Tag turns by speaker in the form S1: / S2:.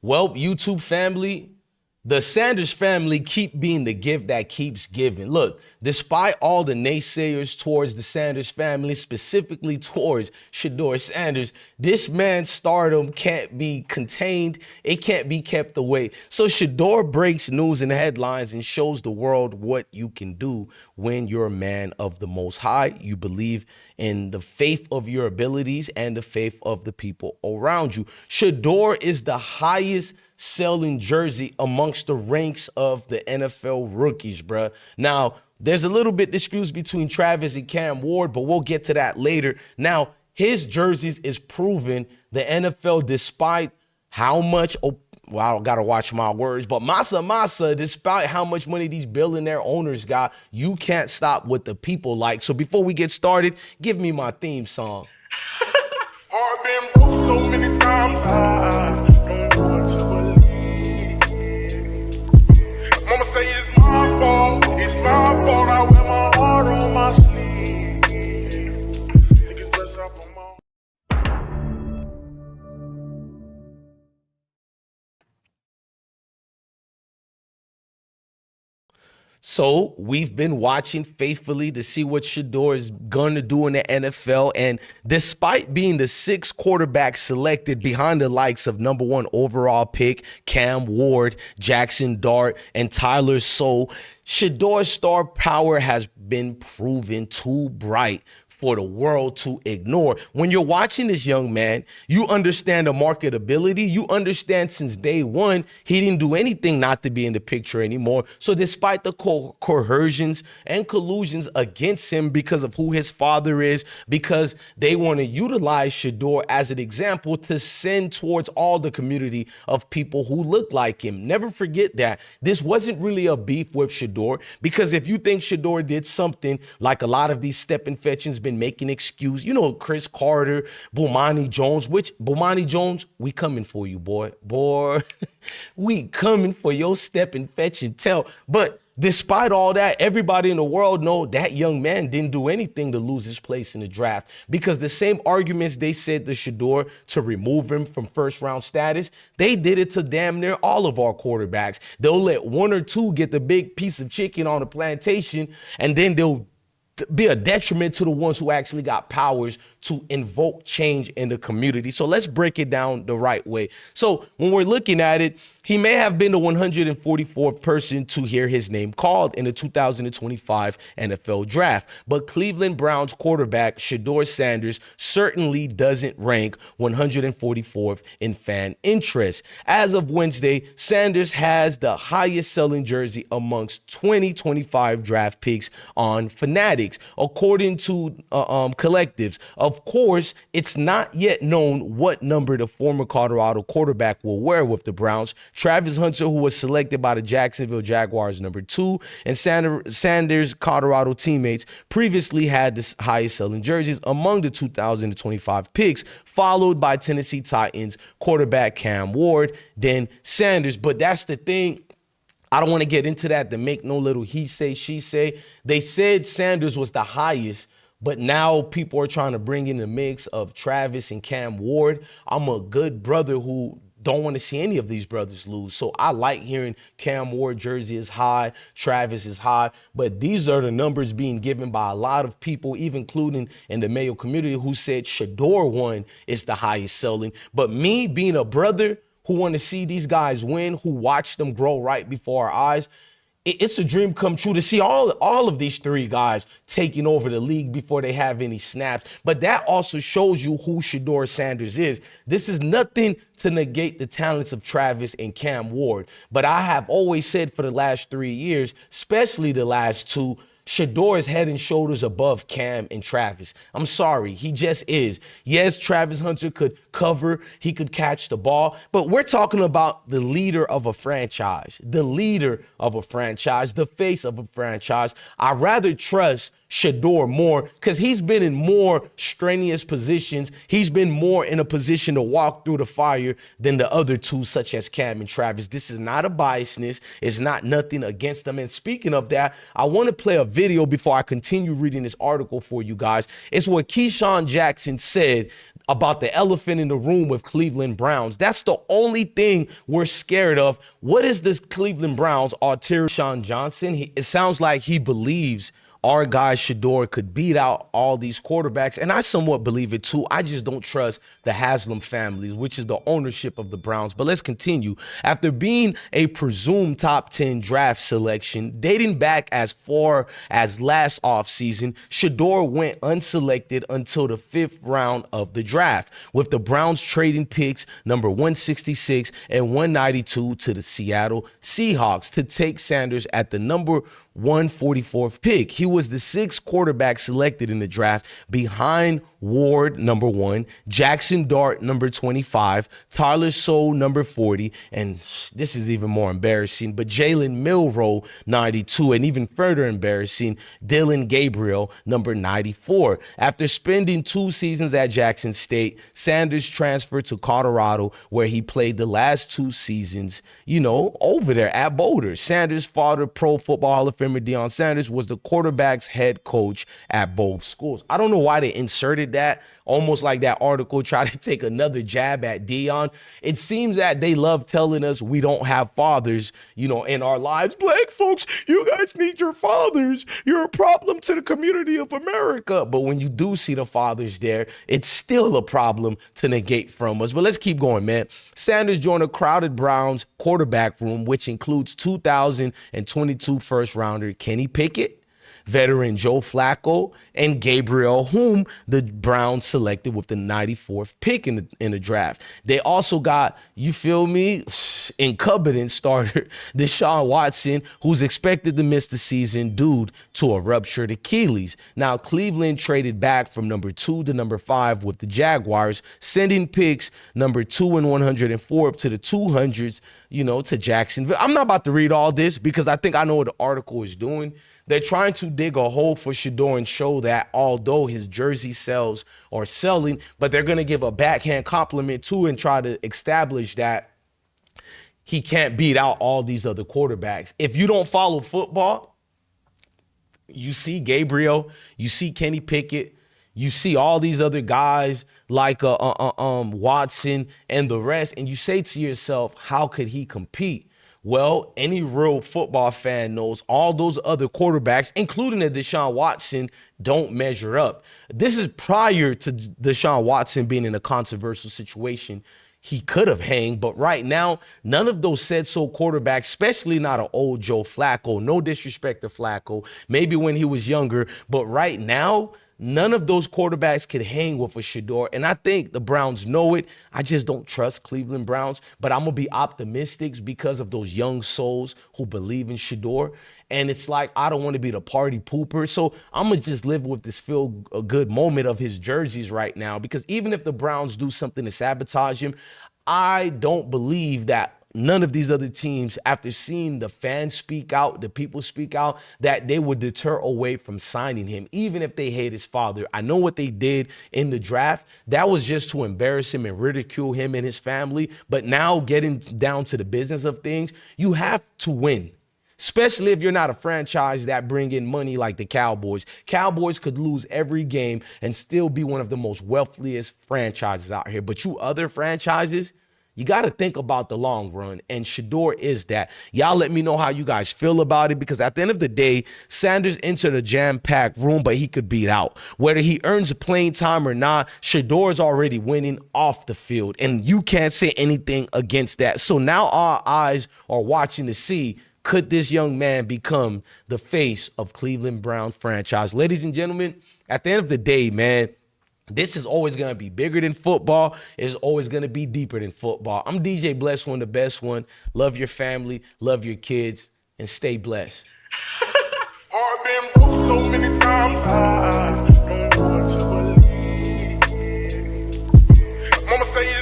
S1: Well, YouTube family, the Sanders family keep being the gift that keeps giving. Look, despite all the naysayers towards the Sanders family, specifically towards Shedeur Sanders, this man's stardom can't be contained. It can't be kept away. So Shedeur breaks news and headlines and shows the world what you can do when you're a man of the Most High. You believe in the faith of your abilities and the faith of the people around you. Shedeur is the highest selling jersey amongst the ranks of the NFL rookies, bruh. Now, there's a little bit disputes between Travis and Cam Ward, but we'll get to that later. Now, his jerseys is proven the NFL, despite how much, well, I gotta watch my words, but masa, despite how much money these billionaire owners got, you can't stop what the people like. So before we get started, give me my theme song.
S2: I've been broke so many times, I don't know what to believe. Mama say it's my fault, I wear my heart on my sleeve. Niggas best up on my...
S1: So we've been watching faithfully to see what Shedeur is going to do in the NFL. And despite being the sixth quarterback selected behind the likes of #1 overall pick Cam Ward, Jackson Dart, and Tyler Soule, Shedeur's star power has been proven too bright for the world to ignore. When you're watching this young man, you understand the marketability. You understand since day one, he didn't do anything not to be in the picture anymore. So despite the coercions and collusions against him because of who his father is, because they want to utilize Shedeur as an example to send towards all the community of people who look like him. Never forget that this wasn't really a beef with Shedeur, because if you think Shedeur did something like a lot of these stepping fetchings been making excuse, Chris Carter, Bomani Jones, which Bomani Jones, we coming for you, boy, we coming for your step and fetch and tell. But despite all that, everybody in the world know that young man didn't do anything to lose his place in the draft, because the same arguments they said to Shedeur to remove him from first round status, they did it to damn near all of our quarterbacks. They'll let one or two get the big piece of chicken on the plantation, and then they'll be a detriment to the ones who actually got powers to invoke change in the community. So let's break it down the right way. So when we're looking at it, he may have been the 144th person to hear his name called in the 2025 NFL draft, but Cleveland Browns quarterback Shedeur Sanders certainly doesn't rank 144th in fan interest. As of Wednesday, Sanders has the highest selling jersey amongst 2025 draft picks on Fanatics, according to collectives. Of course, it's not yet known what number the former Colorado quarterback will wear with the Browns. Travis Hunter, who was selected by the Jacksonville Jaguars #2, and Sanders' Colorado teammates previously had the highest selling jerseys among the 2025 picks, followed by Tennessee Titans quarterback Cam Ward, then Sanders. But that's the thing. I don't want to get into that to make no little he say, she say. They said Sanders was the highest, but now people are trying to bring in the mix of Travis and Cam Ward. I'm a good brother who don't want to see any of these brothers lose. So I like hearing Cam Ward jersey is high, Travis is high, but these are the numbers being given by a lot of people, even including in the Mayo community, who said Shedeur one is the highest selling. But me being a brother who want to see these guys win, who watch them grow right before our eyes, it's a dream come true to see all of these three guys taking over the league before they have any snaps. But that also shows you who Shedeur Sanders is. This is nothing to negate the talents of Travis and Cam Ward. But I have always said for the last 3 years, especially the last two, Shedeur is head and shoulders above Cam and Travis. I'm sorry, he just is. Yes, Travis Hunter could cover, he could catch the ball, but we're talking about the leader of a franchise, the face of a franchise. I'd rather trust Shedeur more because he's been in more strenuous positions. He's been more in a position to walk through the fire than the other two, such as Cam and Travis. This is not a biasness. It's not nothing against them. And speaking of that, I want to play a video before I continue reading this article for you guys. It's what Keyshawn Jackson said about the elephant in the room with Cleveland Browns. That's the only thing we're scared of. What is this Cleveland Browns ulterior? Sean Johnson, it sounds like he believes our guy Shedeur could beat out all these quarterbacks, and I somewhat believe it too. I just don't trust the Haslam families, which is the ownership of the Browns. But let's continue. After being a presumed top 10 draft selection, dating back as far as last offseason, Shedeur went unselected until the 5th round of the draft, with the Browns trading picks number 166 and 192 to the Seattle Seahawks to take Sanders at the number 144th pick. He was the 6th quarterback selected in the draft behind Ward, number 1, Jackson Dart, number 25, Tyler Soule, number 40, and this is even more embarrassing, but Jalen Milroe, 92, and even further embarrassing, Dylan Gabriel, number 94. After spending 2 seasons at Jackson State, Sanders transferred to Colorado, where he played the last 2 seasons, over there at Boulder. Sanders' father, Pro Football Hall of Famer Deion Sanders, was the quarterback's head coach at both schools. I don't know why they inserted that, almost like that article tried to take another jab at Deion. It seems that they love telling us we don't have fathers, in our lives. Black folks, you guys need your fathers. You're a problem to the community of America. But when you do see the fathers there, it's still a problem to negate from us. But let's keep going, man. Sanders joined a crowded Browns quarterback room, which includes 2022 first-rounder Kenny Pickett, veteran Joe Flacco, and Gabriel, whom the Browns selected with the 94th pick in the draft. They also got, incumbent starter Deshaun Watson, who's expected to miss the season due to a ruptured Achilles. Now, Cleveland traded back from number 2 to number 5 with the Jaguars, sending picks number 2 and 104 up to the 200s, to Jacksonville. I'm not about to read all this because I think I know what the article is doing. They're trying to dig a hole for Shedeur and show that although his jersey sales are selling, but they're going to give a backhand compliment to and try to establish that he can't beat out all these other quarterbacks. If you don't follow football, you see Gabriel, you see Kenny Pickett, you see all these other guys like Watson and the rest, and you say to yourself, how could he compete? Well, any real football fan knows all those other quarterbacks, including the Deshaun Watson, don't measure up. This is prior to Deshaun Watson being in a controversial situation. He could have hanged, but right now, none of those said-so quarterbacks, especially not an old Joe Flacco, no disrespect to Flacco, maybe when he was younger, but right now, none of those quarterbacks could hang with a Shedeur, and I think the Browns know it. I just don't trust Cleveland Browns, but I'm going to be optimistic because of those young souls who believe in Shedeur, and it's like I don't want to be the party pooper, so I'm going to just live with this feel-good moment of his jerseys right now, because even if the Browns do something to sabotage him, I don't believe that none of these other teams, after seeing the fans speak out, the people speak out, that they would deter away from signing him, even if they hate his father. I know what they did in the draft. That was just to embarrass him and ridicule him and his family. But now getting down to the business of things, you have to win. Especially if you're not a franchise that bring in money like the Cowboys. Cowboys could lose every game and still be one of the most wealthiest franchises out here. But you other franchises, you got to think about the long run, and Shedeur is that. Y'all let me know how you guys feel about it, because at the end of the day, Sanders entered a jam-packed room, but he could beat out. Whether he earns a playing time or not, Shedeur's already winning off the field, and you can't say anything against that. So now our eyes are watching to see, could this young man become the face of Cleveland Browns franchise? Ladies and gentlemen, at the end of the day, man, this is always going to be bigger than football. It's always going to be deeper than football. I'm DJ Bless One, the best one. Love your family, love your kids, and stay blessed.
S2: Heart been broke so many times, I don't know what to believe. Mama say